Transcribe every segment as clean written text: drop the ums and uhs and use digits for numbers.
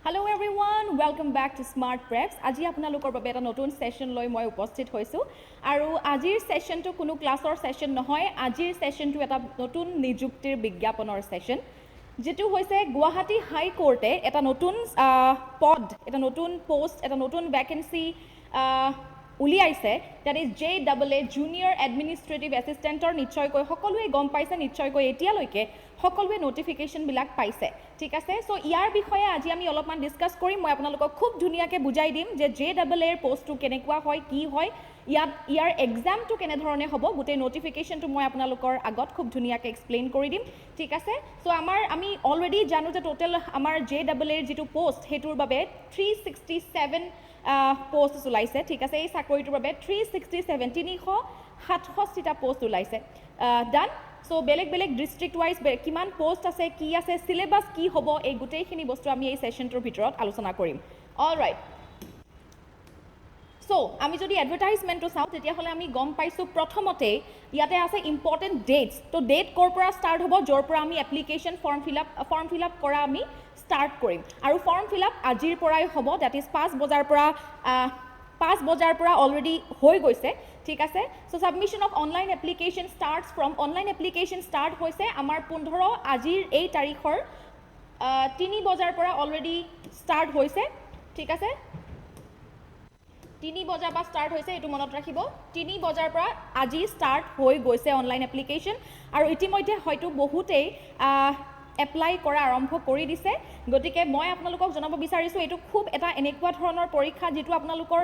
Hello everyone, welcome back to Smart Preps. আজি আপোনালোকৰ বাবে এটা নতুন সেশন লৈ মই উপস্থিত হৈছো আৰু আজিৰ সেশনটো কোনো ক্লাছৰ সেশন নহয় আজিৰ সেশনটো এটা নতুন নিযুক্তিৰ বিজ্ঞাপনৰ সেশন যেটো হৈছে গুৱাহাটী হাই কোৰ্টে এটা নতুন পদ এটা নতুন পোষ্ট এটা নতুন ভ্যাকেন্সি উলিয়াইছে that is JAA junior administrative এসিস্টেন্টৰ নিশ্চয়কৈ সকলোৱে গম পাইছে নিশ্চয়কৈ এতিয়ালৈকে সকলোৱে নোটিফিকেশন বিলাক পাইছে ঠিক আছে সো ইয়াৰ বিষয়ে আজি আমি অলপমান ডিসকাস কৰিম মই আপোনালোকক খুব ধুনিয়াকে বুজাই দিম যে JAA এৰ পোষ্টটো কেনেকুৱা হয় কি হয় ইয়াৰ এক্সামটো কেনে ধৰণে হ'ব গোটেই নোটিফিকেশনটো মই আপোনালোকৰ আগত খুব ধুনিয়াকে এক্সপ্লেইন কৰি দিম ঠিক আছে সো আমি অলৰেডি জানো যে টোটাল আমাৰ JAA এৰ যেটো পোষ্ট হেতুৰ বাবে 367 পোষ্ট ওলাইছে ঠিক আছে এই চাকৰিটোৰ বাবে 367 367টা পোষ্ট ওলাইছে ডান সো বেলেগ ডিস্ট্ৰিক্ট ওয়াইজ কিমান পোষ্ট আছে কি আছে সিলেবাস কি হ'ব এই গোটেইখিনি বস্তু আমি এই সেশনটোৰ ভিতৰত আলোচনা কৰিম অলৰাইট সো আমি যদি এডভাৰটাইজমেন্টটো চাও তেতিয়া হলে আমি গম পাইছো প্ৰথমতে ইয়াতে আছে ইম্পৰ্টেন্ট ডেটস তো ডেট কৰ পৰা ষ্টাৰ্ট হ'ব জৰ পৰা আমি এপ্লিকেশন ফৰ্ম ফিল আপ কৰা আমি স্টাৰ্ট কৰিম আৰু ফৰ্ম ফিল আপ আজিৰ পৰাই হ'ব দ্যাট ইজ 5 বজাৰ পৰা অলৰেডি হৈ গৈছে ঠিক আছে so submission of online application starts from online application start হৈছে আমাৰ 15 আজিৰ এই তাৰিখৰ 3 বজাৰ পৰা অলৰেডি স্টাৰ্ট হৈছে ঠিক আছে 3 বজাৰ পৰা স্টাৰ্ট হৈছে এটো মনত ৰাখিব 3 বজাৰ পৰা আজি স্টাৰ্ট হৈ গৈছে অনলাইন এপ্লিকেশন আৰু ইতিমধ্যে হয়তো বহুতেই এপ্লাই কৰা আৰম্ভ কৰি দিছে গতিকে মই আপোনালোকক জনাব বিচাৰিছো এটো খুব এটা এনেকুৱা ধৰণৰ পৰীক্ষা যেটো আপোনালোকৰ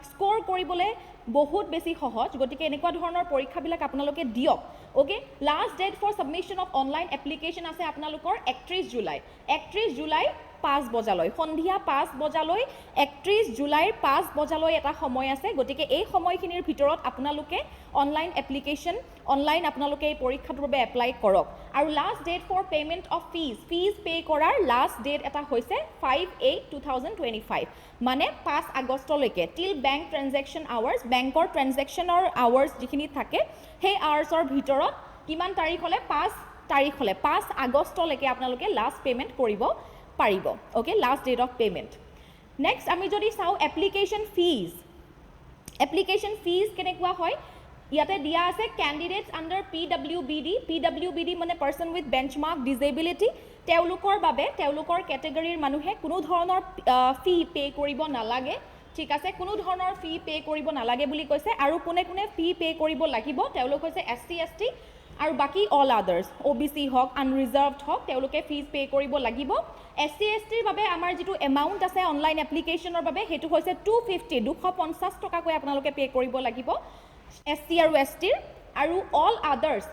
স্কোৰ কৰিবলৈ বহুত বেছি সহজ গতিকে এনেকুৱা ধৰণৰ পৰীক্ষাবিলাক আপোনালোকে দিয়ক okay last date for submission of online application আছে আপোনালোকৰ 31 জুলাই 5 বজালৈ সন্ধিয়া 5 বজালৈ 31 জুলাইৰ 5 বজালৈ এটা সময় আছে গতিকে এই সময়খিনিৰ ভিতৰত আপোনালোকে অনলাইন এপ্লিকেশন অনলাইন আপোনালোকে এই পৰীক্ষাটোৰ বাবে এপ্লাই কৰক আৰু last date for payment of fees pay কৰাৰ লাষ্ট ডেট এটা হৈছে 5/8/2025 মানে 5 আগষ্টলৈকে টিল বেংক ট্ৰানজেকচন আৱাৰ্স বেংকৰ ট্ৰানজেকচনৰ আৱাৰ্স যিখিনি থাকে সেই আৱাৰ্সৰ ভিতৰত কিমান তাৰিখ হলে 5 আগষ্টলৈকে আপোনালোকে লাষ্ট পেমেন্ট কৰিব পাৰিব okay last date of payment next আমি যদি চাও এপ্লিকেশন ফিজ কেনেকুৱা হয় ইয়াতে দিয়া আছে ক্যান্ডিডেটস আন্ডাৰ PWBD মানে পাৰসন উইথ বেঞ্চমাৰ্ক ডিসেবিলিটি তেওলোকৰ বাবে তেওলোকৰ ক্যাটেগৰীৰ মানুহে কোনো ধৰণৰ ফি পে কৰিব নালাগে ঠিক আছে কোনো ধৰণৰ ফি পে কৰিব নালাগে বুলি কৈছে আৰু কোনে ফি পে কৰিব লাগিব তেওলোক হৈছে SC ST আৰু বাকি অল আদাৰ্স OBC হক আনৰিজাৰ্ভড হক তেওলোকে ফিজ পে কৰিব লাগিব SC ST ৰ বাবে আমাৰ যেটো এমাউন্ট আছে অনলাইন এপ্লিকেশনৰ বাবে হেতু হৈছে 250 টকাকৈ আপোনালোকে পে কৰিব লাগিব SC আৰু ST আৰু অল আদাৰ্স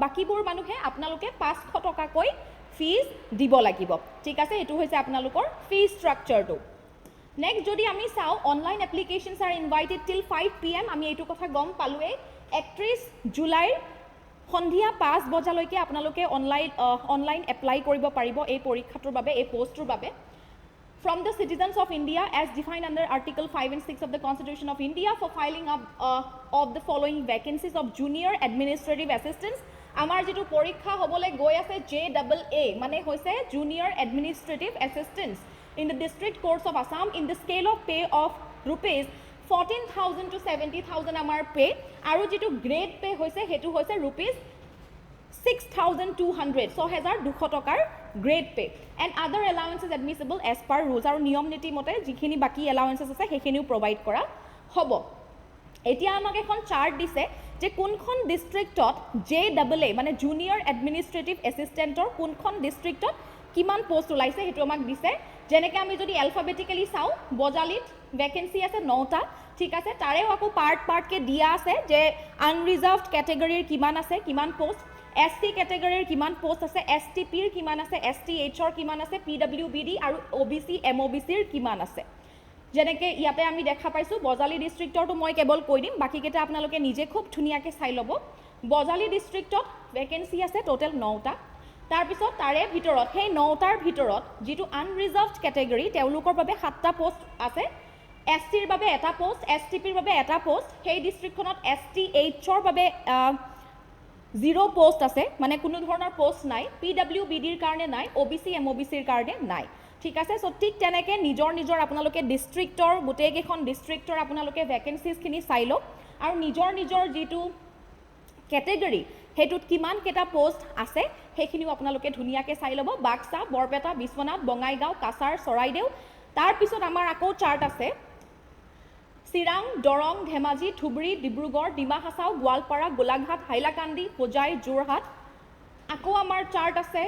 বাকিবোৰ মানুহে আপোনালোকে 500 টকাকৈ ফিজ দিব লাগিব ঠিক আছে এটো হৈছে আপোনালোকৰ ফি স্ট্ৰাকচাৰটো নেক্সট যদি আমি চাও অনলাইন এপ্লিকেশনস আৰ ইনভাইটেড টিল 5 PM আমি এইটো কথা গম পালোৱে 31 জুলাইৰ সন্ধিয়া 5 বজালৈকে আপোনালোকে অনলাইন এপ্লাই কৰিব পাৰিব এই পৰীক্ষাটোৰ বাবে এই পোষ্টটোৰ বাবে from the citizens of India as defined under Article 5 and 6 of the Constitution of India for filing up of the following vacancies of junior administrative assistants আমাৰ যেটো পৰীক্ষা হ'বলে গৈ আছে JAA মানে হৈছে junior administrative assistants in the district courts of Assam in the scale of pay of rupees 14,000 to 70,000 আমাৰ pay আৰু যেটো গ্ৰেড পে হৈছে হেতু হৈছে rupees 6,200 6,200 টকাৰ grade pay and other allowances admissible as per rules আৰু নিয়ম নীতি মতে যিখিনি বাকি allowances আছে হেখিনিও প্ৰভাইড কৰা হ'ব এতিয়া আমাক এখন চাৰ্ট দিছে যে কোনখন ডিস্ট্ৰিক্টত JAA মানে জুনিয়ৰ এডমিনিষ্ট্ৰেটিভ এসিস্টেন্টৰ কোনখন ডিস্ট্ৰিক্টত কিমান পোষ্ট ওলাইছে হেতু আমাক দিছে যেনেকৈ আমি যদি এলফাবেটিক্যালি চাও বজালিত ভ্যাকেন্সি আছে 9টা ঠিক আছে তাৰেও আকৌ পাৰ্ট কে দিয়া আছে যে আনৰিজাৰ্ভড ক্যাটেগৰীৰ কিমান আছে কিমান পোষ্ট SC ক্যাটেগৰীৰ কিমান পোষ্ট আছে STP ৰ কিমান আছে STH ৰ কিমান আছে PWBD আৰু OBC MOBC ৰ কিমান আছে যেনেকৈ ইয়াতে আমি দেখা পাইছো বজালি ডিস্ট্ৰিক্টৰটো মই কেৱল কৈ দিম বাকি কেটা আপোনালোকে নিজে খুব ধুনিয়াকে চাই ল'ব বজালি ডিস্ট্ৰিক্টত ভ্যাকেন্সি আছে টোটাল 9টা তাৰ পিছত তাৰে ভিতৰত সেই 9টাৰ ভিতৰত যেটো আনৰিজাৰ্ভড ক্যাটেগৰী তেওঁলোকৰ বাবে 7টা পোষ্ট আছে SC ৰ বাবে এটা পোষ্ট STP ৰ বাবে এটা পোষ্ট সেই ডিস্ট্ৰিক্টখনত STH ৰ বাবে 0 পোষ্ট আছে মানে কোনো ধৰণৰ পোষ্ট নাই PWBD ৰ কাৰণে নাই OBC MOBC ৰ কাৰণে নাই ঠিক আছে সো ঠিক তেনেকে নিজৰ নিজৰ আপোনালোকে ডিস্ট্ৰিক্টৰ গোটেইকেইখন ডিস্ট্ৰিক্টৰ আপোনালোকে ভেকেন্সিজখিনি চাই লওক আৰু নিজৰ নিজৰ যিটো কেটেগৰী হেতুত কিমান কেটা পোষ্ট আছে সেইখিনিও আপোনালোকে ধুনীয়াকৈ চাই ল'ব বাক্সা বৰপেটা বিশ্বনাথ বঙাইগাঁও কাছাৰ চৰাইদেউ তাৰ পিছত আমাৰ আকৌ চাৰ্ট আছে চিৰাং দৰং ধেমাজি ধুবুৰী ডিব্ৰুগড় ডিমা হাছাও গোৱালপাৰা গোলাঘাট হাইলাকান্দি হোজাই যোৰহাট আকৌ আমাৰ চাৰ্ট আছে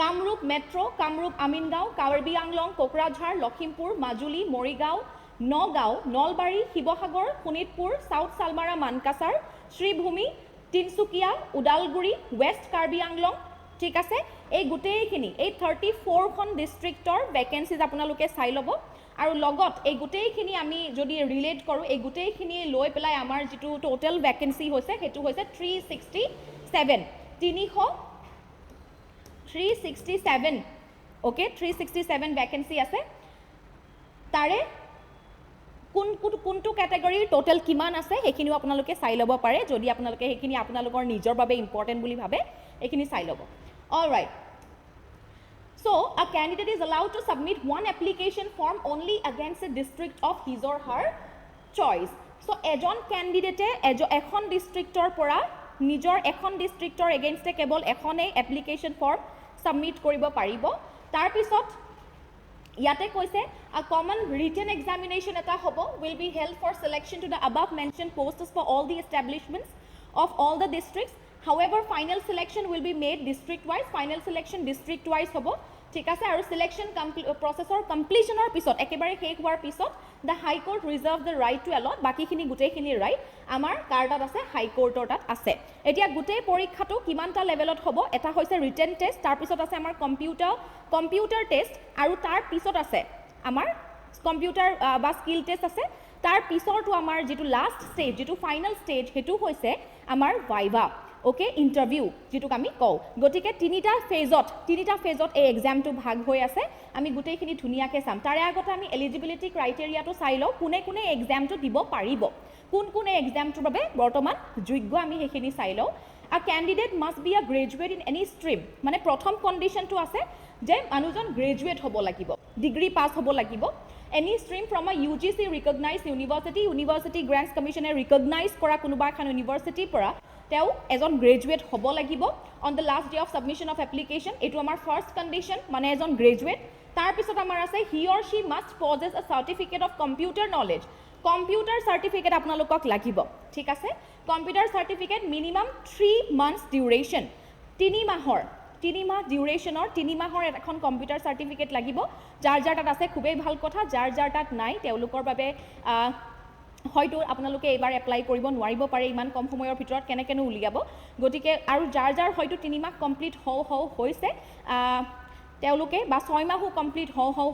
Kamrup metro' Kamrup Amingaon Karbi Anglong Kokrajhar Lakhimpur Majuli Morigaon Nagaon Nalbari Sivasagar Sonitpur south Salmara Mankachar Sribhumi Tinsukia Udalguri west Karbi Anglong ঠিক আছে এই গোটেইখিনি এই 34খন ডিষ্ট্ৰিক্টৰ ভেকেন্সিজ আপোনালোকে চাই ল'ব আৰু লগত এই গোটেইখিনি আমি যদি ৰিলেট কৰোঁ এই গোটেইখিনি লৈ পেলাই আমাৰ যিটো টোটেল ভেকেন্সি হৈছে সেইটো হৈছে 367 অ'কে 367 ভেকেন্সি আছে তাৰে কোনটো কেটেগৰীৰ টোটেল কিমান আছে সেইখিনিও আপোনালোকে চাই ল'ব পাৰে যদি আপোনালোকে সেইখিনি আপোনালোকৰ নিজৰ বাবে ইম্পৰ্টেণ্ট বুলি ভাবে এইখিনি চাই ল'ব alright So, a candidate is allowed to submit one application form only against a district of his or her choice. So, ejon candidate এখন districtor পৰা নিজৰ এখন districtor against কেৱল এখনে application form submit কৰিব পাৰিব তাৰ পিছত ইয়াতে কৈছে a common written examination এটা হ'ব will be held for selection to the above mentioned posts for all the establishments of all the districts. However, final selection will be made district wise. Final selection district wise hobo. ঠিক আছে আৰু selection প্ৰসেছৰ কমপ্লিশনৰ পিছত একেবাৰে শেষ হোৱাৰ পিছত the high court reserve the right to allot বাকিখিনি গোটেইখিনি ৰাইট আমাৰ কাৰ্ডত আছে হাই কোৰ্টৰ তাত আছে এতিয়া গোটেই পৰীক্ষাটো কিমানটা লেভেলত হ'ব এটা হৈছে ৰিটেন টেষ্ট তাৰ পিছত আছে আমাৰ কম্পিউটাৰ টেষ্ট আৰু তাৰ পিছত আছে আমাৰ কম্পিউটাৰ বা স্কিল টেষ্ট আছে তাৰ পিছৰটো আমাৰ যেটো লাষ্ট ষ্টেজ যেটো ফাইনাল ষ্টেজ হেতু হৈছে আমাৰ ভাইভা ওকে ইন্টাৰভিউ যেটোক আমি কও গতিকে তিনিটা ফেজত এই এক্সামটো ভাগ হৈ আছে আমি গোটেইখিনি ধুনিয়াকে চাম তাৰে আগতে আমি এলিজিবিলিটি ক্ৰাইটেৰিয়াটো চাই লও কোনে কোনে এক্সামটো দিব পাৰিব কোন এই এক্সামটোৰ বাবে বৰ্তমান যোগ্য আমি হেখিনি চাই লও আ candidate must be a graduate in any stream মানে প্ৰথম কন্ডিশনটো আছে যে মানুহজন গ্ৰেজুৱেট হ'ব লাগিব ডিগ্ৰী পাছ হ'ব লাগিব any stream from a UGC recognized university grants commission recognized kora kunuba khan university pora teu ejon graduate hobo lagibo on the last day of submission of application etu amar first condition mane ejon graduate tar pisot amar ase he or she must possess a certificate of computer knowledge computer certificate apnalokok lagibo thik ase computer certificate minimum 3 months duration 3 mahor 3 মাহ ডিউৰেশনৰ 3 মাহৰ এখন computer certificate লাগিব যাৰ যাৰ তাত আছে খুবেই ভাল কথা যাৰ যাৰ তাত নাই তেওঁলোকৰ বাবে হয়তো আপোনালোকে এবাৰ এপ্লাই কৰিব নোৱাৰিব পাৰে ইমান কম সময়ৰ ভিতৰত কেনেকেনো উলিয়াব গতিকে আৰু যাৰ যাৰ হয়তো 3 মাহ কমপ্লিট হৈছে তেওঁলোকে বা 6 মাহো কমপ্লিট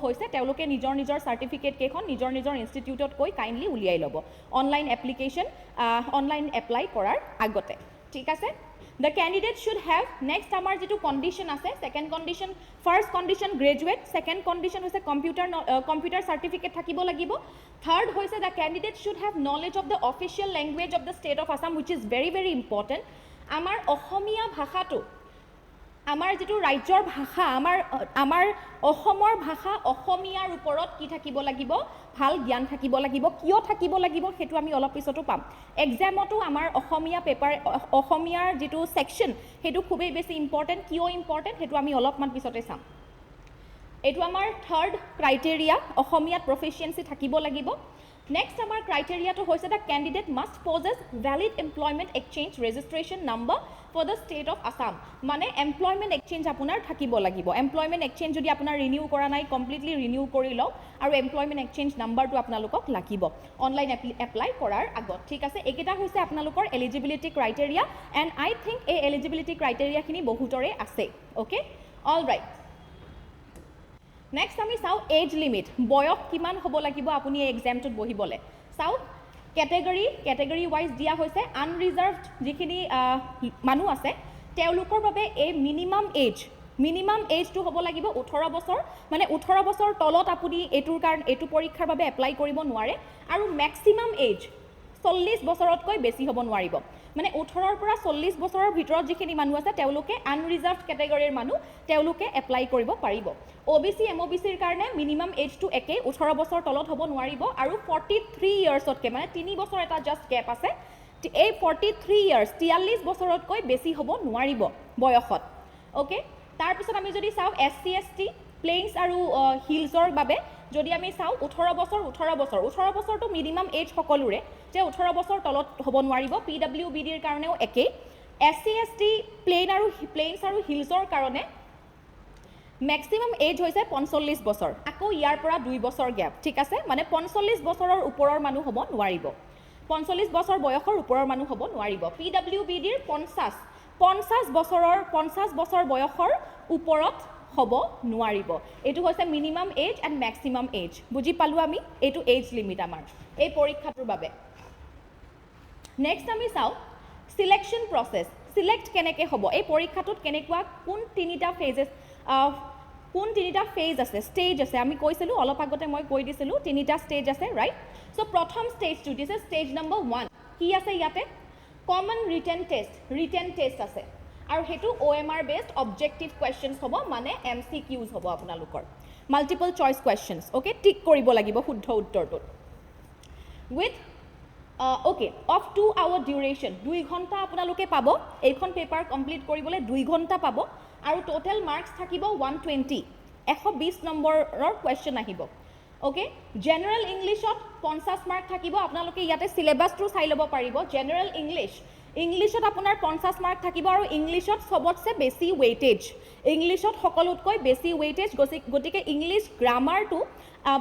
হৈছে তেওঁলোকে নিজৰ সাৰ্টিফিকেট কেখন নিজৰ ইনষ্টিটিউটত কৈ কাইন্ডলি উলিয়াই ল'ব অনলাইন এপ্লিকেশন অনলাইন এপ্লাই কৰাৰ আগতে ঠিক আছে The candidate should have next amar jitu condition ase second condition first condition graduate second condition hoise computer certificate thakibo lagibo third hoise the candidate should have knowledge of the official language of the state of Assam which is very very important amar ohomia bhasha tu amar jitu rajyor bhasha amar ohomor bhasha ohomiyar uporot ki thakibo lagibo ভাল জ্ঞান থাকিব লাগিব কিয় থাকিব লাগিব হেতু আমি অলপ পিছতো পাম এক্সামটো আমাৰ অসমীয়া পেপাৰ অসমীয়াৰ যেটো সেকশন হেতু খুবেই বেছি ইম্পৰ্টেন্ট কিয় ইম্পৰ্টেন্ট হেতু আমি অলপমান পিছতে চাম এটো আমাৰ থাৰ্ড ক্ৰাইটেৰিয়া অসমীয়াত প্ৰফিচিয়েন্সি থাকিব লাগিব নেক্সট আমাৰ ক্ৰাইটেৰিয়াটো হৈছে the candidate must possess valid employment exchange registration number for the state of Assam মানে এমপ্লয়মেন্ট এক্সচেঞ্জ আপোনাৰ থাকিব লাগিব এমপ্লয়মেন্ট এক্সচেঞ্জ যদি আপোনাৰ ৰিনিউ কৰা নাই কমপ্লিটলি ৰিনিউ কৰি লওক আৰু এমপ্লয়মেন্ট এক্সচেঞ্জ নম্বৰটো আপোনালোকক লাগিব অনলাইন এপ্লাই কৰাৰ আগত ঠিক আছে এইকেইটা হৈছে আপোনালোকৰ eligibility criteria and I think এই এলিজিবিলিটি ক্ৰাইটেৰিয়াখিনি বহুতৰে আছে ওকে অলৰাইট নেক্সট আমি চাও এজ লিমিট বয়স কিমান হ'ব লাগিব আপুনি এই এক্সামটোত বহিবলে চাও কেটেগৰী ওয়াইজ দিয়া হৈছে আনৰিজাৰ্ভড যিখিনি মানুহ আছে তেওঁলোকৰ বাবে এই মিনিমাম এজটো হ'ব লাগিব 18 বছৰ মানে 18 বছৰ তলত আপুনি এটুৰ কাৰণ এটু পৰীক্ষাৰ বাবে এপ্লাই কৰিব নোৱাৰে আৰু ম্যাক্সিমাম এজ 40 বছৰতকৈ বেছি হ'ব নোৱাৰিব মানে 18ৰ পৰা 40 বছৰৰ ভিতৰত যিখিনি মানুহ আছে তেওঁলোকে আনৰিজাৰ্ভড কেটেগৰীৰ মানুহ তেওঁলোকে এপ্লাই কৰিব পাৰিব OBC MOBCৰ কাৰণে মিনিমাম এজটো একেই 18 বছৰ তলত হ'ব নোৱাৰিব আৰু 43 ইয়াৰ্ছতকৈ মানে 3 বছৰ এটা জাষ্ট গেপ আছে এই 43 ইয়াৰ্ছ 43 বছৰতকৈ বেছি হ'ব নোৱাৰিব বয়সত ওকে তাৰপিছত আমি যদি চাওঁ SC ST প্লেইনছ আৰু হিলছৰ বাবে যদি আমি চাওঁ 18 বছৰটো মিনিমাম এজ সকলোৰে যে 18 বছৰ তলত হ'ব নোৱাৰিব PWBDৰ কাৰণেও একেই SC ST প্লেইনছ আৰু হিলছৰ কাৰণে মেক্সিমাম এজ হৈছে 45 বছৰ আকৌ ইয়াৰ পৰা 2 বছৰ গ্যাপ ঠিক আছে মানে 45 বছৰৰ ওপৰৰ মানুহ হ'ব নোৱাৰিব 45 বছৰ বয়সৰ ওপৰৰ মানুহ হ'ব নোৱাৰিব PWBDৰ 50 বছৰ বয়সৰ ওপৰত হ'ব নোৱাৰিব এটো হৈছে minimum age and maximum age বুজি পালো আমি এটো এজ লিমিট আমাৰ এই পৰীক্ষাটোৰ বাবে নেক্সট আমি চাওঁ সিলেকশন প্ৰসেস সিলেক্ট কেনেকৈ হ'ব এই পৰীক্ষাটোত কেনেকুৱা কোন তিনিটা ফেজ আছে ষ্টেজ আছে আমি কৈছিলো অলপ আগতে মই কৈ দিছিলো তিনিটা ষ্টেজ আছে ৰাইট সো প্ৰথম ষ্টেজটো দিছে ষ্টেজ নম্বৰ 1 কি আছে ইয়াতে কমন ৰিটেন টেষ্ট আছে আৰু হেতু OMR বেসড অবজেক্টিভ কোৱেশ্চনছ হ'ব মানে MCQs হ'ব আপোনালোকৰ multiple choice questions okay tick কৰিব লাগিব শুদ্ধ উত্তৰটো with okay of 2 hour duration 2 ঘণ্টা আপোনালোকে পাব এইখন পেপাৰ কমপ্লিট কৰিবলৈ 2 ঘণ্টা পাব আৰু টোটাল মাৰ্কস থাকিব 120 120 নম্বৰৰ কোৱেশ্চন আহিব ওকে জেনাৰেল ইংলিশত 50 মাৰ্ক থাকিব আপোনালোকে ইয়াতে সিলেবাসটো চাই ল'ব পাৰিব জেনাৰেল ইংলিশত আপোনাৰ 50 মাৰ্ক থাকিব আৰু ইংলিশত সবতছে বেছি ওয়েটেজ ইংলিশত সকলোতকৈ বেছি ওয়েটেজ গতিকে ইংলিশ গ্ৰামাৰটো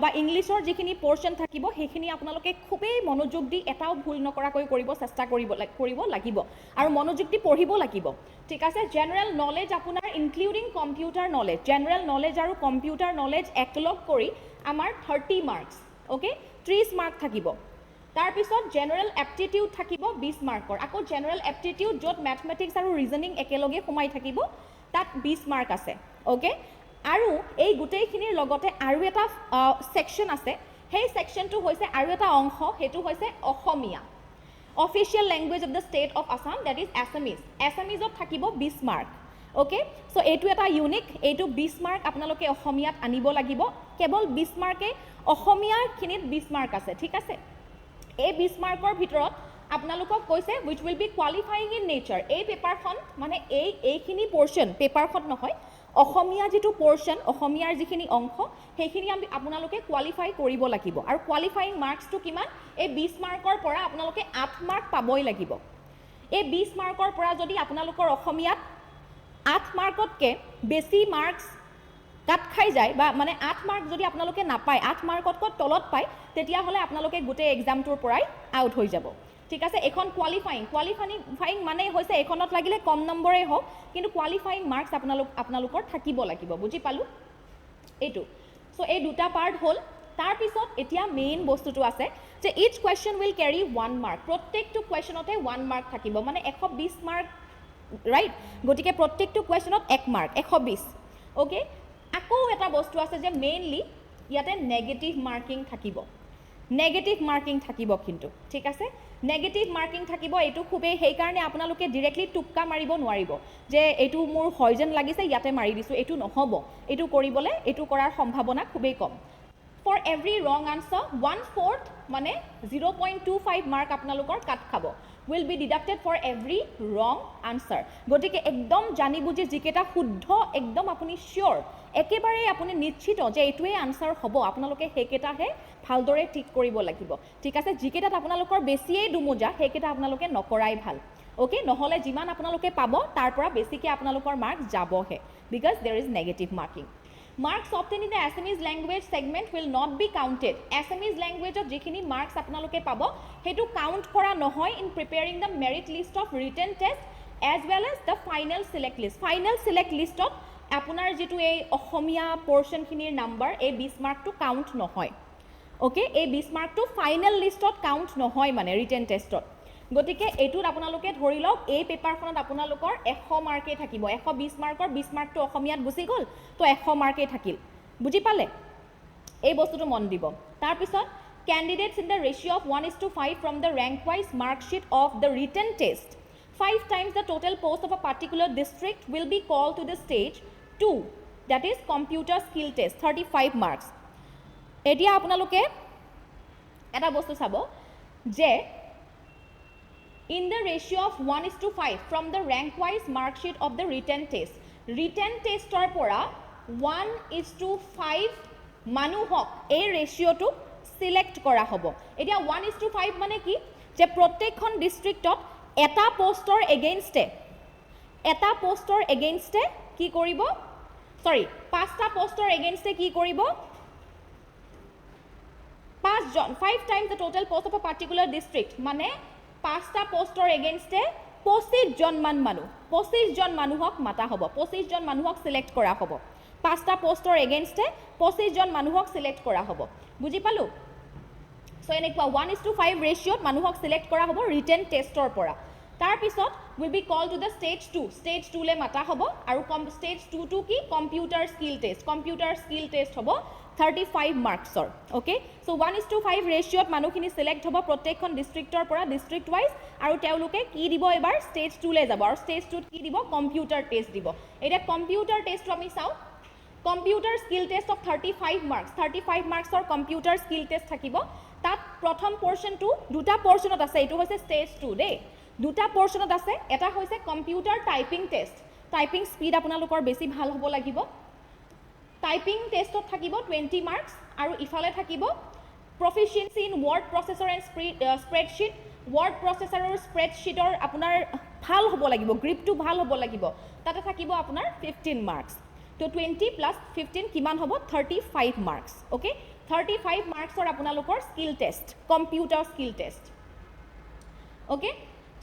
বা ইংলিশৰ যিখিনি পোৰ্শন থাকিব সেইখিনি আপোনালোকে খুবেই মনোযোগ দি এটাও ভুল নকৰাকৈ কৰিব চেষ্টা কৰিব লাগিব আৰু মনোযোগ দি পঢ়িব লাগিব ঠিক আছে জেনাৰেল নলেজ আপোনাৰ including computer knowledge general knowledge আৰু কম্পিউটাৰ নলেজ একলগ কৰি আমাৰ 30 মাৰ্কস ওকে 30 মাৰ্ক থাকিব তাৰ পিছত জেনাৰেল এপ্টিটিউড থাকিব 20 মাৰ্কৰ আকৌ জেনাৰেল এপ্টিটিউড যত ম্যাথমেটিক্স আৰু ৰিজনিং একেলগে সোমাই থাকিব তাত 20 মাৰ্ক আছে ওকে আৰু এই গোটেইখিনিৰ লগতে আৰু এটা সেকশন আছে সেই সেকশনটো হৈছে আৰু এটা অংশ হেতু হৈছে Assamese official language of the state of Assam that is এছামিজত থাকিব 20 মাৰ্ক ওকে সো এইটো এটা ইউনিক এইটো 20 মাৰ্ক আপোনালোকে অসমীয়াত আনিব লাগিব কেৱল 20 মাৰ্কে অসমীয়াখিনিত 20 মাৰ্ক আছে ঠিক আছে এই 20 মাৰ্কৰ ভিতৰত আপোনালোকক কৈছে which will be qualifying in nature এই পেপাৰখন মানে এইখিনি পোৰ্শন পেপাৰখন নহয় অসমীয়া যেটো পোৰ্শন অসমীয়াৰ যিখিনি অংশ সেইখিনি আপোনালোকে কোৱালিফাই কৰিব লাগিব আৰু কোৱালিফাইং মাৰ্কসটো কিমান এই 20 মাৰ্কৰ পৰা আপোনালোকে 8 মাৰ্ক পাবই লাগিব এই 20 মাৰ্কৰ পৰা যদি আপোনালোকৰ অসমীয়াত 8 মাৰ্কতকৈ বেছি মাৰ্কস কাট খাই যায় বা মানে 8 মাৰ্ক যদি আপোনালোকে নাপায় 8 মাৰ্কতকৈ তলত পায় তেতিয়া হলে আপোনালোকে গোটেই এক্সামটোৰ পৰাই আউট হৈ যাব ঠিক আছে এখন কোৱালিফাইং মানে হৈছে এখনত লাগিলে কম নম্বৰে হোক কিন্তু কোৱালিফাইং মাৰ্কস আপোনালোকৰ থাকিব লাগিব বুজি পালো এইটো সো এই দুটা পাৰ্ট হল তাৰ পিছত এতিয়া মেইন বস্তুটো আছে যে ইচ কোৱেশ্চন উইল ক্যাৰি 1 মাৰ্ক প্ৰত্যেকটো কোৱেশ্চনতে 1 মাৰ্ক থাকিব মানে 120 মাৰ্ক ৰাইট গতিকে প্ৰত্যেকটো কোৱেশ্চনত 1 মাৰ্ক 120 ওকে আকৌ এটা বস্তু আছে যে মেইনলি ইয়াতে নেগেটিভ মাৰ্কিং থাকিব কিন্তু ঠিক আছে নেগেটিভ মাৰ্কিং থাকিব এইটো খুবেই সেই কাৰণে আপোনালোকে ডাইৰেক্টলি টুক্কা মাৰিব নোৱাৰিব যে এইটো মোৰ হয় যেন লাগিছে ইয়াতে মাৰি দিছো এইটো নহব এইটো কৰিবলে এইটো কৰাৰ সম্ভাৱনা খুবেই কম for every wrong answer 1/4 মানে 0.25 মাৰ্ক আপোনালোকৰ কাট খাব will be deducted for every wrong answer গতিকে একদম জানি বুজি যিকেটা শুদ্ধ একদম আপুনি শিওর একেবাৰে আপুনি নিশ্চিত যে এইটোৱে আনসাৰ হ'ব আপোনালোকে হেকেটাহে ভালদৰে ঠিক কৰিব লাগিব ঠিক আছে যিকেটাত আপোনালোকৰ বেছিয়ে দুমুজা হেকেটা আপোনালোকে নকৰাই ভাল ওকে নহলে যিমান আপোনালোকে পাব তাৰ পৰা বেছিকে আপোনালোকৰ mark যাবহে because there is negative marking Marks obtained in the Assamese language segment will not be counted. Assamese language of jikhini marks apnaloke pabo hetu count kora nohoy in preparing the merit list of written test as well as the final select list. Final select list of apunar jitu ei Ohomia portion khinir number ei 20 mark to count nohoy. Okay, ei 20 mark to final list of count nohoy mane written test of. গতিকে এটুত আপোনালোকে ধৰি লওক এই পেপাৰখনত আপোনালোকৰ 100 মাৰ্কে থাকিব 120 মাৰ্কৰ 20 মাৰ্কটো অসমীয়াত গুছি গল তো 100 মাৰ্কে থাকিল বুজি পালে এই বস্তুটো মন দিব তাৰ পিছত candidates in the ratio of 1:5 from the rank-wise mark sheet of the written test. 5 times the total post of a particular district will be called to the stage 2, that is computer skill test, 35 marks. এতিয়া আপোনালোকে এটা বস্তু চাব যে in the ratio of 1:5 from the rank-wise mark sheet of the written test. Written tester পৰা 1:5 মানুহক এই ৰেশিওটো select কৰা হ'ব। এতিয়া 1:5 মানে কি যে প্ৰত্যেকখন ডিস্ট্ৰিক্টত এটা পোষ্টৰ এগেইনষ্টে কি কৰিব, সৰি 5টা পোষ্টৰ এগেইনষ্টে কি কৰিব, 5 times the total post of a particular district মানে 5টা পোষ্টৰ এগেইনষ্টে 25 জন মানুহক মাতা হ'ব, 25 জন মানুহক সিলেক্ট কৰা হ'ব। 5টা পোষ্টৰ এগেইনষ্টে 25 জন মানুহক সিলেক্ট কৰা হ'ব। বুজি পালো? সো এনেকুৱা 1:5 ৰেশিওত মানুহক সিলেক্ট কৰা হ'ব ৰিটেন টেষ্টৰ পৰা। তাৰ পিছত will be called to the stage 2, stage 2 লে মাতা হ'ব আৰু stage 2 টো কি কম্পিউটাৰ স্কিল টেষ্ট হ'ব 35 মাৰ্কছৰ। ওকে, সো 1:5 ৰেশিওত মানুহখিনি সিলেক্ট হ'ব প্ৰত্যেকখন ডিস্ট্ৰিক্টৰ পৰা ডিস্ট্ৰিক্ট ওয়াইজ আৰু তেওঁলোকে কি দিব, এবাৰ stage 2 লে যাব আৰু stage 2 ত কি দিব, কম্পিউটাৰ টেষ্ট দিব। এটা কম্পিউটাৰ টেষ্টটো আমি চাও, কম্পিউটাৰ স্কিল টেষ্ট অফ 35 মাৰ্কছৰ কম্পিউটাৰ স্কিল টেষ্ট থাকিব। তাত প্ৰথম পোৰ্শনটো দুটা পোৰ্শনত আছে, এইটো হৈছে stage 2 দেই, দুটা পোৰ্শনত আছে। এটা হৈছে computer typing test, typing speed আপোনালোকৰ বেছি ভাল হ'ব লাগিব। টাইপিং টেষ্টত থাকিব 20 মাৰ্কছ আৰু ইফালে থাকিব proficiency in word processor and spreadsheet. Word processor আৰু স্প্ৰেডশ্বীটৰ আপোনাৰ ভাল হ'ব লাগিব, গ্ৰিপটো ভাল হ'ব লাগিব, তাতে থাকিব আপোনাৰ 15 মাৰ্কছ। তো 20 + 15 কিমান হ'ব, 35 মাৰ্কছ। ওকে, 35 মাৰ্কছৰ আপোনালোকৰ skill test, computer skill test. Okay,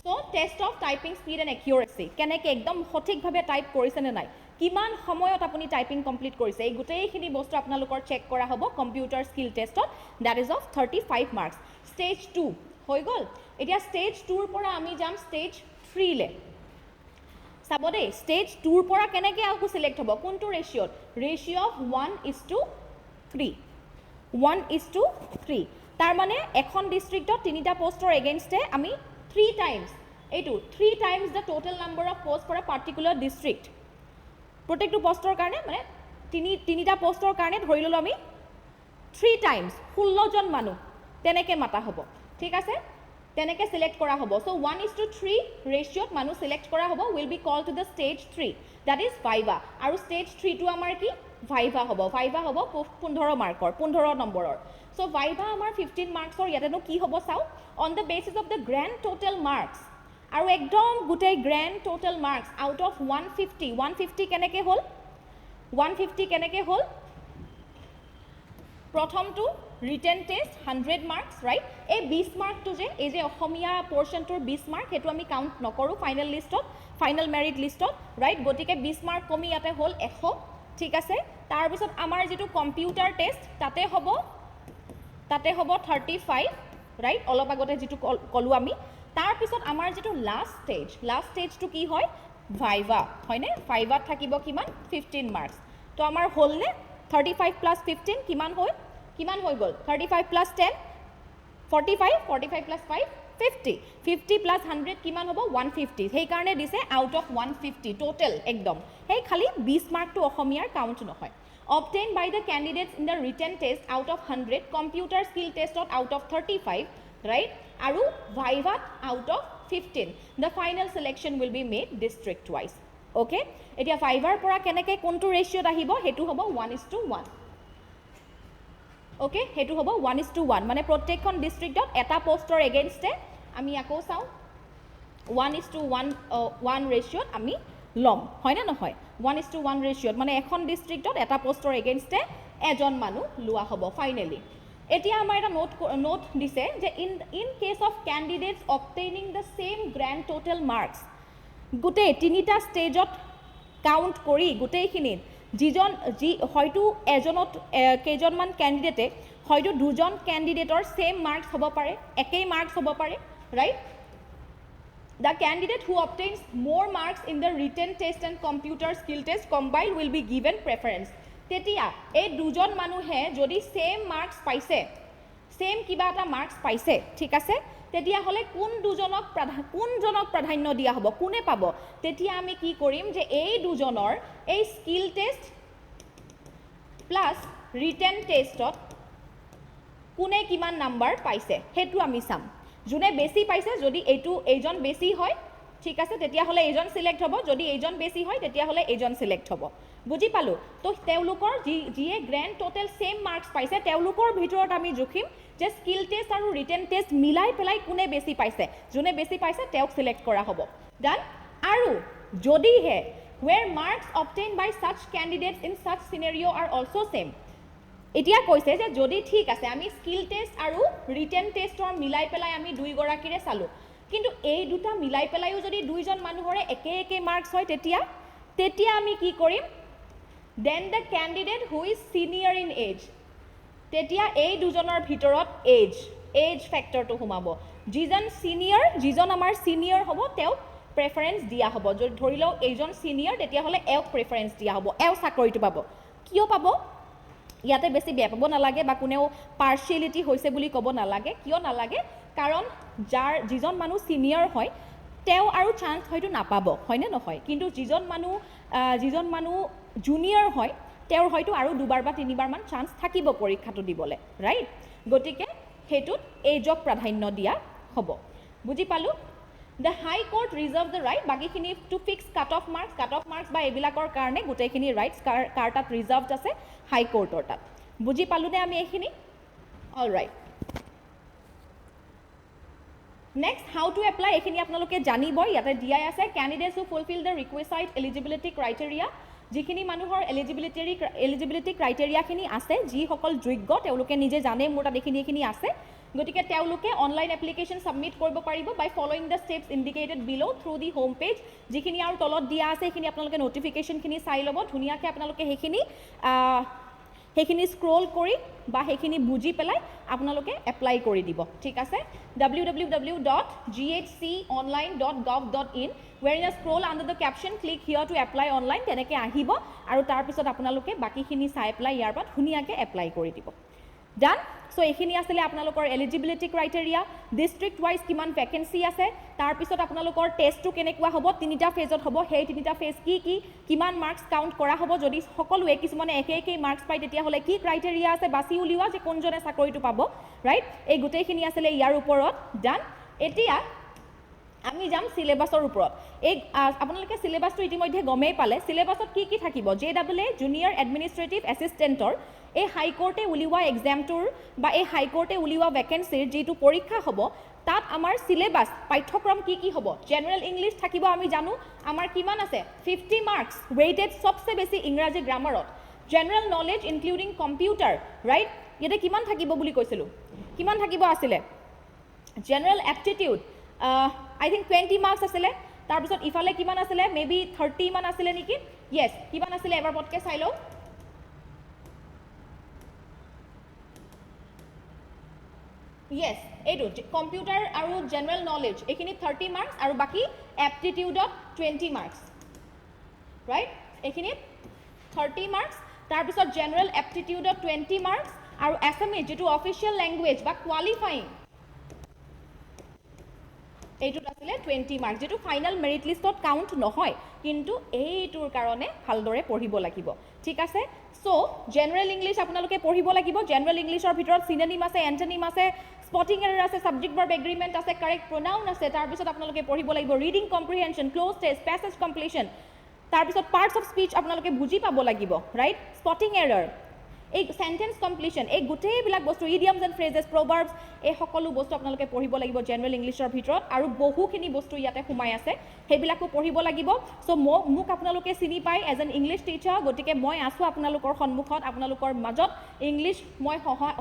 so test of typing speed and accuracy, কেনেকৈ একদম সঠিকভাৱে টাইপ কৰিছে নে নাই, কিমান সময়ত আপুনি টাইপিং কমপ্লিট কৰিছে, এই গোটেইখিনি বস্তু আপোনালোকৰ চেক কৰা হ'ব কম্পিউটাৰ স্কিল টেষ্টত, that is of 35 marks. Stage 2 হৈ গ'ল। এতিয়া ষ্টেজ 2ৰ পৰা আমি যাম ষ্টেজ 3 লে। চাব দেই, ষ্টেজ 2ৰ পৰা কেনেকৈ আকৌ সিলেক্ট হ'ব, কোনটো ৰেশিওত, ৰেশিও অফ 1:3, 1:3। তাৰ মানে এখন ডিস্ট্ৰিক্টত 3টা পোষ্টৰ এগেইনষ্টে আমি 3 টাইমছ, এইটো 3 times the total number of post for a particular district. প্ৰত্যেকটো পোষ্টৰ কাৰণে মানে 3টা পোষ্টৰ কাৰণে ধৰি ল'লোঁ আমি 3 টাইমছ 16 জন মানুহ তেনেকৈ মাতা হ'ব। ঠিক আছে, তেনেকৈ সিলেক্ট কৰা হ'ব। সো 1:3 ৰেশিওত মানুহ সিলেক্ট কৰা হ'ব, will be call to the stage 3, that is viva. আৰু ষ্টেজ 3টো আমাৰ কি, ভাইভা হ'ব। ভাইভা হ'ব 15 মাৰ্কৰ, 15 নম্বৰৰ। সো ভাইভা আমাৰ 15 মাৰ্কছৰ। ইয়াতেনো কি হ'ব চাওঁ, on the basis of the grand total marks, আৰু একদম গোটেই grand total marks out of 150 কেনেকৈ হ'ল, 150 কেনেকৈ হ'ল, প্ৰথমটো ৰিটেন টেষ্ট 100 মাৰ্কছ, ৰাইট। এই 20 মাৰ্কটো যে, এই যে অসমীয়া পৰ্চনটোৰ 20 মাৰ্ক, সেইটো আমি কাউণ্ট নকৰোঁ ফাইনেল লিষ্টত, ফাইনেল মেৰিট লিষ্টত, ৰাইট। গতিকে 20 মাৰ্ক কমি ইয়াতে হ'ল 100। ঠিক আছে, তাৰপিছত আমাৰ যিটো কম্পিউটাৰ টেষ্ট তাতে হ'ব 35, ৰাইট, অলপ আগতে যিটো ক'লোঁ আমি। তাৰপিছত আমাৰ যিটো লাষ্ট ষ্টেজটো কি হয়, ভাইভা, হয়নে। ভাইভাত থাকিব কিমান, 15 মাৰ্কছ। তো আমাৰ হ'লনে 35 + 15 কিমান হৈ গ'ল, 35 + 10 45, 45 + 5 50, 50 + 100 কিমান হ'ব, 150। সেইকাৰণে দিছে আউট অফ 150 টোটেল একদম। সেই খালি 20 মাৰ্কটো অসমীয়াৰ কাউণ্ট নহয়। obtained by the candidates in the written test out of 100, computer skill test out of 35, right, aru viva out of 15. The final selection will be made district wise. Okay, etia viva pora keneke kontu ratio ahibo, hetu hobo 1:1. Okay, hetu hobo 1:1, mane prottekkon district dot eta postor against e ami ako sao 1:1 ratio ami লম, হয় না নহয়, 1:1 ৰেশিঅ'ত, মানে এখন ডিস্ট্ৰিক্টত এটা পোষ্টৰ এগেইনষ্টে এজন মানুহ লোৱা হ'ব ফাইনেলি। এতিয়া আমাৰ এটা নোট দিছে যে in case of candidates obtaining the same grand total marks, গোটেই তিনিটা ষ্টেজত কাউণ্ট কৰি গোটেইখিনিত যি হয়তো এজনত কেইজনমান কেণ্ডিডেটে হয়তো দুজন কেণ্ডিডেটৰ সেম মাৰ্কছ হ'ব পাৰে, একেই মাৰ্কছ হ'ব পাৰে, right. The candidate who obtains more marks in the written test and computer skill test combined will be given preference. Tetia, এই দুজন মানুহে যদি same marks পাইছে, সেম কিবা এটা মাৰ্কছ পাইছে, ঠিক আছে, তেতিয়াহ'লে কোনজনক প্ৰাধান্য দিয়া হ'ব, কোনে পাব? তেতিয়া আমি কি কৰিম যে এই দুজনৰ এই স্কিল টেষ্ট প্লাছ ৰিটেন টেষ্টত কোনে কিমান নাম্বাৰ পাইছে সেইটো আমি চাম। যোনে বেছি পাইছে, যদি এইজন বেছি হয়, ঠিক আছে, তেতিয়াহ'লে এইজন চিলেক্ট হ'ব, যদি এইজন বেছি হয় তেতিয়াহ'লে এইজন চিলেক্ট হ'ব। বুজি পালোঁ? তো তেওঁলোকৰ যিয়ে গ্ৰেণ্ড টোটেল ছেইম মাৰ্কছ পাইছে তেওঁলোকৰ ভিতৰত আমি জুখিম যে স্কিল টেষ্ট আৰু ৰিটেন টেষ্ট মিলাই পেলাই কোনে বেছি পাইছে, যোনে বেছি পাইছে তেওঁক চিলেক্ট কৰা হ'ব। ডান? আৰু যদিহে where marks obtained by such candidates in such scenario are also same, এতিয়া কৈছে যে যদি ঠিক আছে আমি স্কিল টেষ্ট আৰু ৰিটেন টেষ্টৰ মিলাই পেলাই আমি দুইগৰাকীৰে চালোঁ, কিন্তু এই দুটা মিলাই পেলাইও যদি দুইজন মানুহৰে একে মাৰ্কছ হয় তেতিয়া আমি কি কৰিম? Then the candidate who is senior in age, তেতিয়া এই দুজনৰ ভিতৰত এজ ফেক্টৰটো সোমাব। যিজন আমাৰ চিনিয়ৰ হ'ব তেওঁক প্ৰেফাৰেঞ্চ দিয়া হ'ব। যদি ধৰি লওঁ এইজন চিনিয়ৰ, তেতিয়াহ'লে এওঁক প্ৰেফাৰেঞ্চ দিয়া হ'ব, এওঁ চাকৰিটো পাব। কিয় পাব? ইয়াতে বেছি বেয়া পাব নালাগে বা কোনেও পাৰ্চিয়েলিটি হৈছে বুলি ক'ব নালাগে। কিয় নালাগে? কাৰণ যিজন মানুহ চিনিয়ৰ হয় তেওঁ আৰু চান্স হয়তো নাপাব, হয়নে নহয়? কিন্তু যিজন মানুহ জুনিয়ৰ হয় তেওঁৰ হয়তো আৰু 2বাৰ বা 3বাৰমান চান্স থাকিব পৰীক্ষাটো দিবলৈ, ৰাইট? গতিকে সেইটোত এজক প্ৰাধান্য দিয়া হ'ব। বুজি পালোঁ? The high court reserve the right, বাকীখিনি to fix cut off marks বা এইবিলাকৰ কাৰণে গোটেইখিনি ৰাইটছ কাৰ তাত ৰিজাৰ্ভড আছে? হাই কোৰ্টৰ তাত। বুজি পালোঁনে আমি এইখিনি? All right. Next, how to apply, এইখিনি আপোনালোকে জানিবই, ইয়াতে দিয়াই আছে। Candidates who fulfil the requisite eligibility criteria, যিখিনি মানুহৰ এলিজিবিলিটি ক্ৰাইটেৰিয়াখিনি আছে, যিসকল যোগ্য তেওঁলোকে নিজে জানে মোৰ তাত এইখিনি আছে, গতিকে তেওঁলোকে অনলাইন এপ্লিকেশ্যন ছাবমিট কৰিব পাৰিব by following the steps indicated below' through the home page. যিখিনি আৰু তলত দিয়া আছে সেইখিনি আপোনালোকে নটিফিকেশ্যনখিনি চাই ল'ব ধুনীয়াকৈ, আপোনালোকে সেইখিনি স্ক্ৰল কৰি বা সেইখিনি বুজি পেলাই আপোনালোকে এপ্লাই কৰি দিব, ঠিক আছে। www.ghconline.gov.in, where in a scroll under the caption click here to apply online, তেনেকৈ আহিব আৰু তাৰপিছত আপোনালোকে বাকীখিনি চাই পেলাই ইয়াৰ পৰা ধুনীয়াকৈ এপ্লাই কৰি দিব। ডান? চ' এইখিনি আছিলে আপোনালোকৰ এলিজিবিলিটি ক্ৰাইটেৰিয়া, ডিষ্ট্ৰিক্ট ৱাইজ কিমান ভেকেঞ্চি আছে, তাৰপিছত আপোনালোকৰ টেষ্টটো কেনেকুৱা হ'ব, 3টা ফেজত হ'ব, সেই 3টা ফেজ কিমান মাৰ্কছ কাউণ্ট কৰা হ'ব, যদি সকলোৱে কিছুমানে একে মাৰ্কছ পায় তেতিয়াহ'লে কি ক্ৰাইটেৰিয়া আছে বাছি উলিওৱা যে কোনজনে চাকৰিটো পাব, ৰাইট? এই গোটেইখিনি আছিলে ইয়াৰ ওপৰত। ডান? এতিয়া আমি যাম চিলেবাছৰ ওপৰত। আপোনালোকে চিলেবাছটো ইতিমধ্যে গমেই পালে। চিলেবাছত কি থাকিব? JAA জুনিয়ৰ এডমিনিষ্ট্ৰেটিভ এছিষ্টেণ্টৰ এই হাইকোৰ্টে উলিওৱা এক্সামটোৰ বা এই হাইকোৰ্টে উলিওৱা ভেকেঞ্চিৰ যিটো পৰীক্ষা হ'ব তাত আমাৰ চিলেবাছ পাঠ্যক্ৰম কি হ'ব? জেনেৰেল ইংলিছ থাকিব, আমি জানো আমাৰ কিমান আছে 50 মাৰ্কছ, ৱেইটেড চবচে বেছি ইংৰাজী গ্ৰামাৰত। General knowledge including computer, right? ইয়াতে কিমান থাকিব বুলি কৈছিলোঁ? কিমান থাকিব আছিলে? General aptitude I think 20 marks আছিলে। তাৰপিছত ইফালে কিমান আছিলে? মেবি 30 মান আছিলে নেকি? য়েছ, কিমান আছিলে এবাৰ পটকৈ চাই লওঁ। য়েছ, এইটো কম্পিউটাৰ আৰু জেনেৰেল নলেজ এইখিনি 30 মাৰ্কছ আৰু বাকী এপটিটিউডত 20 মাৰ্কছ, ৰাইট? এইখিনিত 30 মাৰ্কছ, তাৰপিছত জেনেৰেল এপটিটিউডত 20 মাৰ্কছ আৰু এছামিজ যিটো অফিচিয়েল লেংগুৱেজ বা কোৱালিফাইং এইটোত আছিলে 20 মাৰ্কছ, যিটো ফাইনেল মেৰিট লিষ্টত কাউণ্ট নহয়, কিন্তু এইটোৰ কাৰণে ভালদৰে পঢ়িব লাগিব, ঠিক আছে। চ' জেনেৰেল ইংলিছ আপোনালোকে পঢ়িব লাগিব। জেনেৰেল ইংলিছৰ ভিতৰত চিননিম আছে, এণ্টনিম আছে, স্পটিং এৰাৰ আছে, ছাবজেক্ট ভাৰ্ব এগ্ৰিমেণ্ট আছে, কাৰেক্ট প্ৰনাউন আছে। তাৰপিছত আপোনালোকে পঢ়িব লাগিব reading comprehension, close test, passage completion, তাৰপিছত পাৰ্টছ অফ স্পীচ আপোনালোকে বুজি পাব লাগিব, ৰাইট? স্পটিং এৰাৰ, এই সেন্টেন্স কমপ্লিশ্যন, এই গোটেইবিলাক বস্তু, ইডিয়মছ এণ্ড ফ্ৰেজেছ, প্ৰভাৰ্বছ, এই সকলো বস্তু আপোনালোকে পঢ়িব লাগিব জেনেৰেল ইংলিছৰ ভিতৰত। আৰু বহুখিনি বস্তু ইয়াতে সোমাই আছে, সেইবিলাকো পঢ়িব লাগিব। চ' মোক আপোনালোকে চিনি পায় এজ এন ইংলিছ টিচাৰ, গতিকে মই আছোঁ আপোনালোকৰ সন্মুখত, আপোনালোকৰ মাজত। ইংলিছ মই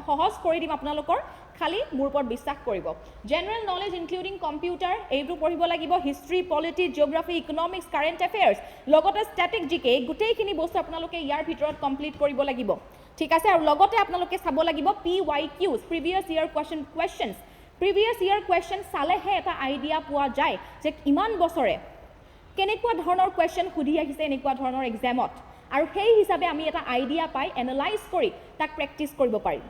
সহজ কৰি দিম আপোনালোকৰ, খালি মোৰ ওপৰত বিশ্বাস কৰিব। জেনেৰেল নলেজ ইনক্লুডিং কম্পিউটাৰ এইটো পঢ়িব লাগিব। History, polity, geography, economics, current affairs, লগতে ষ্টেটিক জিকে, এই গোটেইখিনি বস্তু আপোনালোকে ইয়াৰ ভিতৰত কমপ্লিট কৰিব লাগিব, ঠিক আছে। আৰু লগতে আপোনালোকে চাব লাগিব PYQs, previous year questions. Previous year question চালেহে এটা আইডিয়া পোৱা যায় যে ইমান বছৰে কেনেকুৱা ধৰণৰ কুৱেশ্যন সুধি আহিছে এনেকুৱা ধৰণৰ এক্সামত, আৰু সেই হিচাপে আমি এটা আইডিয়া পাই এনালাইজ কৰি তাক প্ৰেক্টিছ কৰিব পাৰিম,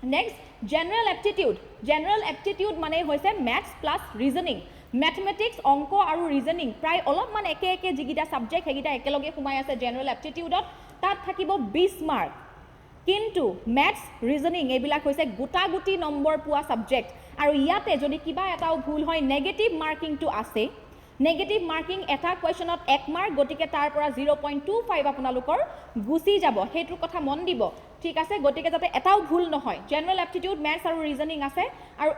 next general aptitude. General aptitude মানে হৈছে মেথছ প্লাছ ৰিজনিং। মেথমেটিক্স, অংক আৰু ৰিজনিং প্ৰায় অলপমান একে একে যিকেইটা ছাবজেক্ট সেইকেইটা একেলগে সোমাই আছে জেনাৰেল এপ্টিটিউডত। তাত থাকিব 20 মাৰ্ক। কিন্তু মেথছ, ৰিজনিং এইবিলাক হৈছে গোটাগুটি নম্বৰ পোৱা ছাবজেক্ট, আৰু ইয়াতে যদি কিবা এটাও ভুল হয় নেগেটিভ মাৰ্কিংটো আছে। নেগেটিভ মাৰ্কিং এটা কুৱেশ্যনত 1 মাৰ্ক, গতিকে তাৰ পৰা 0.25 আপোনালোকৰ গুচি যাব, সেইটোৰ কথা মন দিব, ঠিক আছে। গতিকে যাতে এটাও ভুল নহয়। জেনাৰেল এপ্টিটিউড, মেথছ আৰু ৰিজনিং আছে। আৰু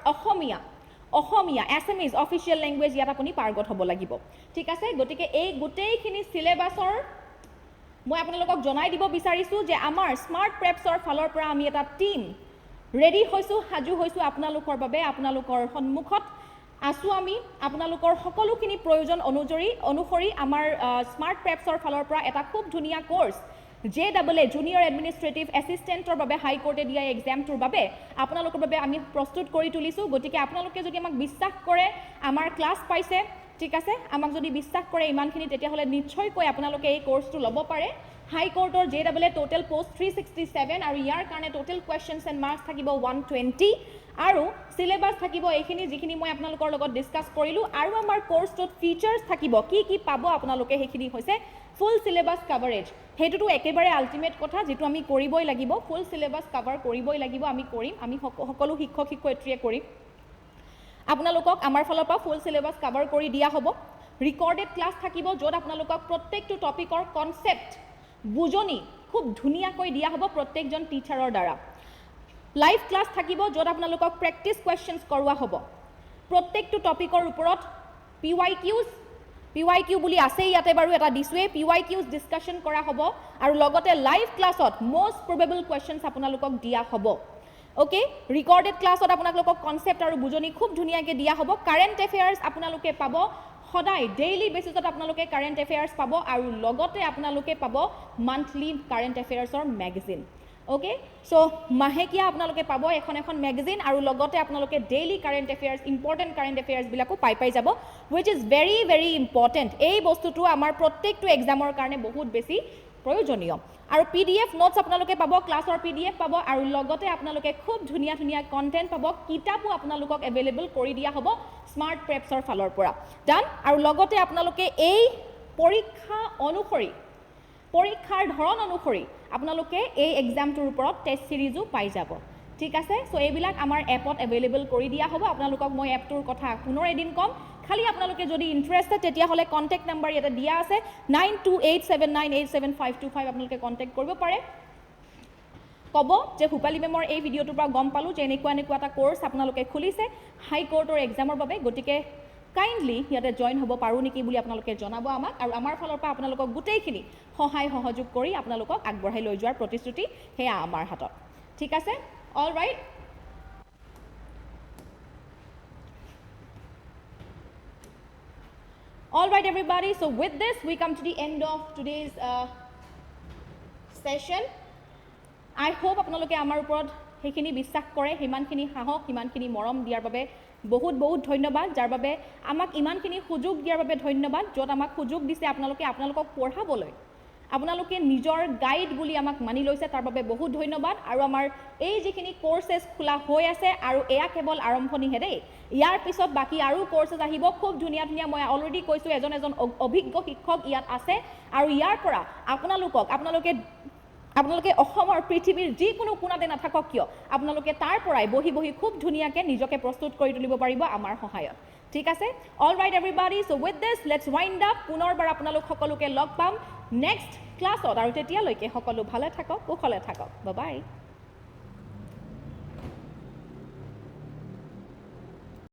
অসমীয়া এছামিজ অফিচিয়েল লেংগুৱেজ ইয়াত আপুনি পাৰ্গত হ'ব লাগিব, ঠিক আছে। গতিকে এই গোটেইখিনি চিলেবাছৰ মই আপোনালোকক জনাই দিব বিচাৰিছোঁ যে আমাৰ স্মাৰ্ট প্ৰেপছৰ ফালৰ পৰা আমি এটা টীম ৰেডি হৈছোঁ, সাজু হৈছোঁ আপোনালোকৰ বাবে। আপোনালোকৰ সন্মুখত আছোঁ আমি। আপোনালোকৰ সকলোখিনি প্ৰয়োজন অনুসৰি আমাৰ স্মাৰ্ট প্ৰেপছৰ ফালৰ পৰা এটা খুব ধুনীয়া কোৰ্ছ JAA জুনিয়ৰ এডমিনিষ্ট্ৰেটিভ এছিষ্টেণ্টৰ বাবে হাইকোৰ্টে দিয়া এক্সামটোৰ বাবে আপোনালোকৰ বাবে আমি প্ৰস্তুত কৰি তুলিছোঁ। গতিকে আপোনালোকে যদি আমাক বিশ্বাস কৰে, আমাৰ ক্লাছ পাইছে, ঠিক আছে, আমাক যদি বিশ্বাস কৰে ইমানখিনি, তেতিয়াহ'লে নিশ্চয়কৈ আপোনালোকে এই কোৰ্ছটো ল'ব পাৰে। হাইকোৰ্টৰ JAA টোটেল পোষ্ট 367 আৰু ইয়াৰ কাৰণে টোটেল কুৱেশ্যনছ এণ্ড মাৰ্কছ থাকিব 120 আৰু চিলেবাছ থাকিব এইখিনি যিখিনি মই আপোনালোকৰ লগত ডিছকাছ কৰিলোঁ। আৰু আমাৰ কোৰ্ছটোত ফিচাৰ্ছ থাকিব, কি কি পাব আপোনালোকে, সেইখিনি হৈছে ফুল চিলেবাছ কাভাৰেজ। সেইটোতো একেবাৰে আল্টিমেট কথা, যিটো আমি কৰিবই লাগিব। ফুল চিলেবাছ কাভাৰ কৰিবই লাগিব, আমি কৰিম, আমি সকলো শিক্ষক শিক্ষয়িত্ৰীয়ে কৰিম। আপোনালোকক আমাৰ ফালৰ পৰা ফুল চিলেবাছ কাভাৰ কৰি দিয়া হ'ব। ৰিকৰ্ডেড ক্লাছ থাকিব, য'ত আপোনালোকক প্ৰত্যেকটো টপিকৰ কনচেপ্ট বুজনি খুব ধুনীয়াকৈ দিয়া হ'ব প্ৰত্যেকজন টিচাৰৰ দ্বাৰা। লাইভ ক্লাছ থাকিব, য'ত আপোনালোকক প্ৰেক্টিছ কুৱেশ্যনছ কৰোৱা হ'ব। প্ৰত্যেকটো টপিকৰ ওপৰত PYQ বুলি আছে ইয়াতে বাৰু, এটা দিছোঁৱেই, PYQs ডিছকাশ্যন কৰা হ'ব। আৰু লগতে লাইভ ক্লাছত মষ্ট প্ৰবেবল কুৱেশ্যনছ আপোনালোকক দিয়া হ'ব। অ'কে, ৰিকৰ্ডেড ক্লাছত আপোনালোকক কনচেপ্ট আৰু বুজনি খুব ধুনীয়াকৈ দিয়া হ'ব। কাৰেণ্ট এফেয়াৰ্ছ আপোনালোকে পাব সদায়, ডেইলি বেচিছত আপোনালোকে কাৰেণ্ট এফেয়াৰ্ছ পাব, আৰু লগতে আপোনালোকে পাব মান্থলি কাৰেণ্ট এফেয়াৰ্ছৰ মেগাজিন। অ'কে, চ' মাহেকীয়া আপোনালোকে পাব এখন মেগাজিন, আৰু লগতে আপোনালোকে daily current affairs, important current এফেয়াৰ্ছবিলাকো পাই যাব, which is very very important. এই বস্তুটো আমাৰ প্ৰত্যেকটো এক্সামৰ কাৰণে বহুত বেছি প্ৰয়োজনীয়। আৰু PDF নোটছ আপোনালোকে পাব, ক্লাছৰ PDF পাব, আৰু লগতে আপোনালোকে খুব ধুনীয়া ধুনীয়া কণ্টেণ্ট পাব। কিতাপো আপোনালোকক এভেইলেবল কৰি দিয়া হ'ব স্মাৰ্ট প্ৰেপছৰ ফালৰ পৰা। ডান। আৰু লগতে আপোনালোকে এই পৰীক্ষাৰ ধৰণ অনুসৰি আপোনালোকে এই এক্সামটোৰ ওপৰত টেষ্ট চিৰিজো পাই যাব, ঠিক আছে। চ' এইবিলাক আমাৰ এপত এভেইলেবল কৰি দিয়া হ'ব। আপোনালোকক মই এপটোৰ কথা পুনৰ এদিন ক'ম। খালি আপোনালোকে যদি ইণ্টাৰেষ্টেড, তেতিয়াহ'লে কণ্টেক্ট নাম্বাৰ ইয়াতে দিয়া আছে 9287987525, আপোনালোকে কণ্টেক্ট কৰিব পাৰে। ক'ব যে ভূপালী মেমৰ এই ভিডিঅ'টোৰ পৰা গম পালোঁ যে এনেকুৱা এটা কোৰ্ছ আপোনালোকে খুলিছে হাইকোৰ্টৰ এক্সামৰ বাবে, গতিকে কাইণ্ডলি ইয়াতে জইন হ'ব পাৰোঁ নেকি বুলি আপোনালোকে জনাব আমাক, আৰু আমাৰ ফালৰ পৰা আপোনালোকক গোটেইখিনি সহায় সহযোগ কৰি আপোনালোকক আগবঢ়াই লৈ যোৱাৰ প্ৰতিশ্ৰুতি সেয়া আমাৰ হাতত, ঠিক আছে। All right, everybody. So with this, we come to the end of today's session. I hope আপোনালোকে আমাৰ ওপৰত সেইখিনি বিশ্বাস কৰে, সিমানখিনি সাহস, সিমানখিনি মৰম দিয়াৰ বাবে বহুত বহুত ধন্যবাদ। যাৰ বাবে আমাক ইমানখিনি সুযোগ দিয়াৰ বাবে ধন্যবাদ। য'ত আমাক সুযোগ দিছে আপোনালোকক পঢ়াবলৈ, আপোনালোকে নিজৰ গাইড বুলি আমাক মানি লৈছে, তাৰ বাবে বহুত ধন্যবাদ। আৰু আমাৰ এই যিখিনি কোৰ্চেছ খোলা হৈ আছে, আৰু এয়া কেৱল আৰম্ভণিহে দেই, ইয়াৰ পিছত বাকী আৰু কোৰ্চেছ আহিব খুব ধুনীয়া ধুনীয়া। মই অলৰেডি কৈছোঁ এজন অভিজ্ঞ শিক্ষক ইয়াত আছে, আৰু ইয়াৰ পৰা আপোনালোকে অসমৰ পৃথিৱীৰ যিকোনো কোণাতে নাথাকক কিয়, আপোনালোকে তাৰ পৰাই বহি খুব ধুনীয়াকৈ নিজকে প্ৰস্তুত কৰি তুলিব পাৰিব আমাৰ সহায়ত, ঠিক আছে। All right এভৰিবাডি, so' with this let's wind up. পুনৰবাৰ আপোনালোক সকলোকে লগ পাম নেক্সট ক্লাছত, আৰু তেতিয়ালৈকে সকলো ভালে থাকক, কুশলে থাকক। Bye bye.